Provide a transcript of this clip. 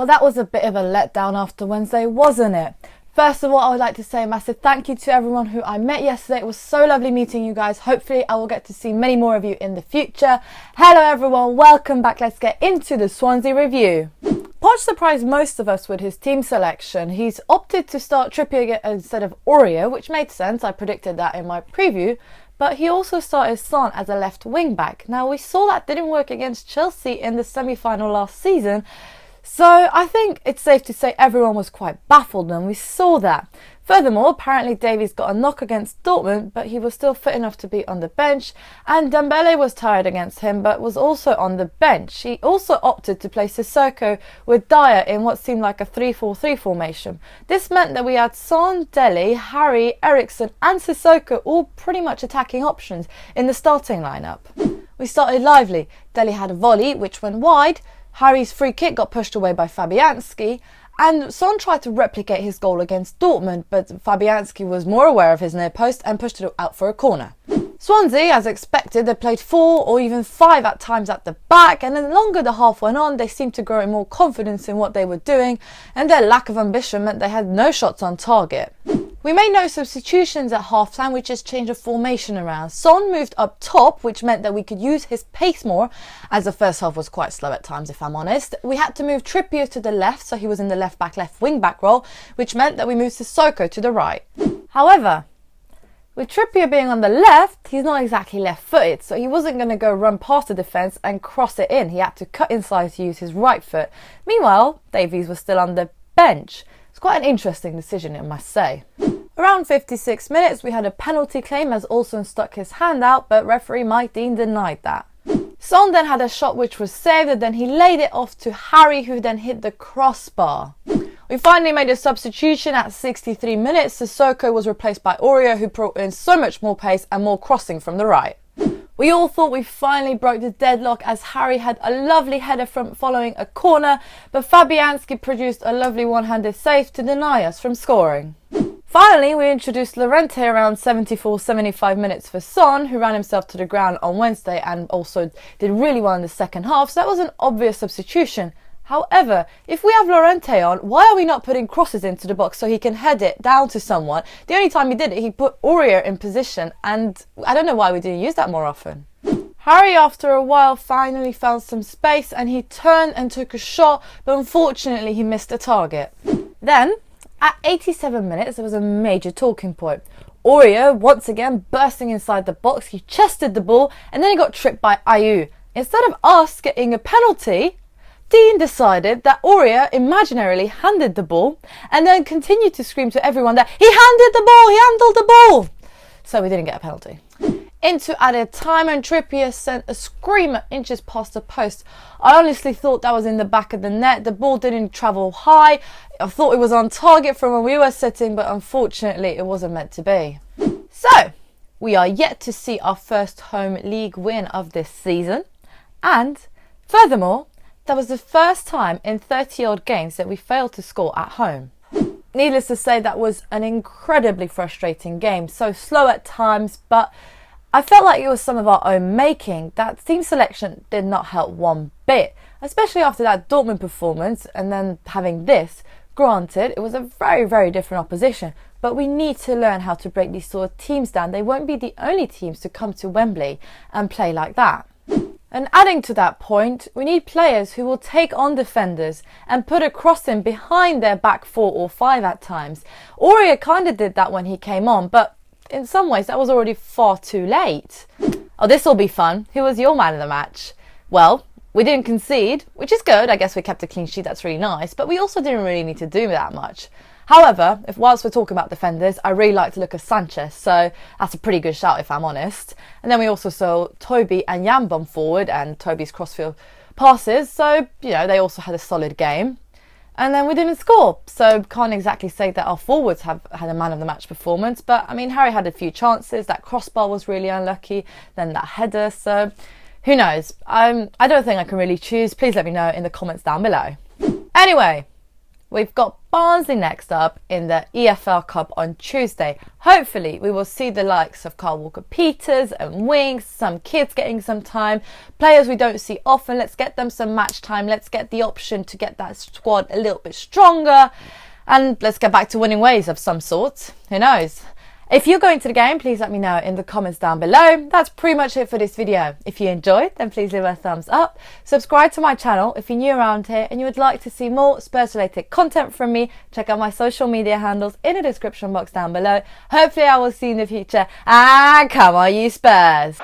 Well, that was a bit of a letdown after Wednesday, wasn't it? First of all, I would like to say a massive thank you to everyone who I met yesterday. It was so lovely meeting you guys. Hopefully, I will get to see many more of you in the future. Hello everyone, welcome back. Let's get into the Swansea review. Poch surprised most of us with his team selection. He's opted to start Trippier instead of Aurier, which made sense. I predicted that in my preview. But he also started Son as a left wing back. Now, we saw that didn't work against Chelsea in the semi-final last season. So I think it's safe to say everyone was quite baffled when we saw that. Furthermore, apparently Davies got a knock against Dortmund, but he was still fit enough to be on the bench, and Dembele was tired against him, but was also on the bench. He also opted to play Sissoko with Dyer in what seemed like a 3-4-3 formation. This meant that we had Son, Dele, Harry, Eriksen and Sissoko all pretty much attacking options in the starting lineup. We started lively. Dele had a volley which went wide, Harry's free kick got pushed away by Fabianski, and Son tried to replicate his goal against Dortmund, but Fabianski was more aware of his near post and pushed it out for a corner. Swansea, as expected, they played 4 or even 5 at times at the back, and the longer the half went on, they seemed to grow in more confidence in what they were doing, and their lack of ambition meant they had no shots on target. We made no substitutions at half-time, which just changed the formation around. Son moved up top, which meant that we could use his pace more, as the first half was quite slow at times, if I'm honest. We had to move Trippier to the left, so he was in the left-back, left-wing-back role, which meant that we moved Sissoko to the right. However, with Trippier being on the left, he's not exactly left-footed, so he wasn't going to go run past the defence and cross it in. He had to cut inside to use his right foot. Meanwhile, Davies was still on the bench. It's quite an interesting decision, I must say. Around 56 minutes, we had a penalty claim as Olsen stuck his hand out, but referee Mike Dean denied that. Son then had a shot which was saved, and then he laid it off to Harry, who then hit the crossbar. We finally made a substitution at 63 minutes. Sissoko was replaced by Aurier, who brought in so much more pace and more crossing from the right. We all thought we finally broke the deadlock as Harry had a lovely header from following a corner, but Fabianski produced a lovely one-handed save to deny us from scoring. Finally, we introduced Llorente around 74-75 minutes for Son, who ran himself to the ground on Wednesday and also did really well in the second half, so that was an obvious substitution. However, if we have Llorente on, why are we not putting crosses into the box so he can head it down to someone? The only time he did it, he put Aurier in position, and I don't know why we didn't use that more often. Harry, after a while, finally found some space and he turned and took a shot, but unfortunately he missed the target. Then, at 87 minutes, there was a major talking point. Aurier, once again, bursting inside the box, he chested the ball and then he got tripped by Ayew. Instead of us getting a penalty, Dean decided that Aurier imaginarily handed the ball and then continued to scream to everyone that he handed the ball, he handled the ball. So we didn't get a penalty. Into added time and Trippier sent a screamer inches past the post. I honestly thought that was in the back of the net. The ball didn't travel high. I thought it was on target from where we were sitting, but unfortunately it wasn't meant to be. So, we are yet to see our first home league win of this season. And, furthermore, that was the first time in 30-odd games that we failed to score at home. Needless to say, that was an incredibly frustrating game. So slow at times, but I felt like it was some of our own making. That team selection did not help one bit, especially after that Dortmund performance and then having this. Granted, it was a very, very different opposition, but we need to learn how to break these sort of teams down. They won't be the only teams to come to Wembley and play like that. And adding to that point, we need players who will take on defenders and put a cross in behind their back 4 or 5 at times. Aurier kind of did that when he came on, but in some ways that was already far too late. Oh, this will be fun. Who was your man of the match? Well, we didn't concede, which is good. I guess we kept a clean sheet, that's really nice, but we also didn't really need to do that much. However, whilst we're talking about defenders, I really like to look at Sanchez, so that's a pretty good shout if I'm honest. And then we also saw Toby and Jan bomb forward and Toby's crossfield passes, so, you know, they also had a solid game. And then we didn't score, so can't exactly say that our forwards have had a man of the match performance, but I mean, Harry had a few chances, that crossbar was really unlucky, then that header, so who knows? I don't think I can really choose. Please let me know in the comments down below. Anyway, We've got Barnsley next up in the EFL Cup on Tuesday. Hopefully we will see the likes of Carl Walker-Peters and Winks, some kids getting some time, players we don't see often. Let's get them some match time. Let's get the option to get that squad a little bit stronger, and let's get back to winning ways of some sort. Who knows? If you're going to the game, please let me know in the comments down below. That's pretty much it for this video. If you enjoyed, then please leave a thumbs up. Subscribe to my channel if you're new around here and you would like to see more Spurs related content from me. Check out my social media handles in the description box down below. Hopefully I will see you in the future. And come on you Spurs!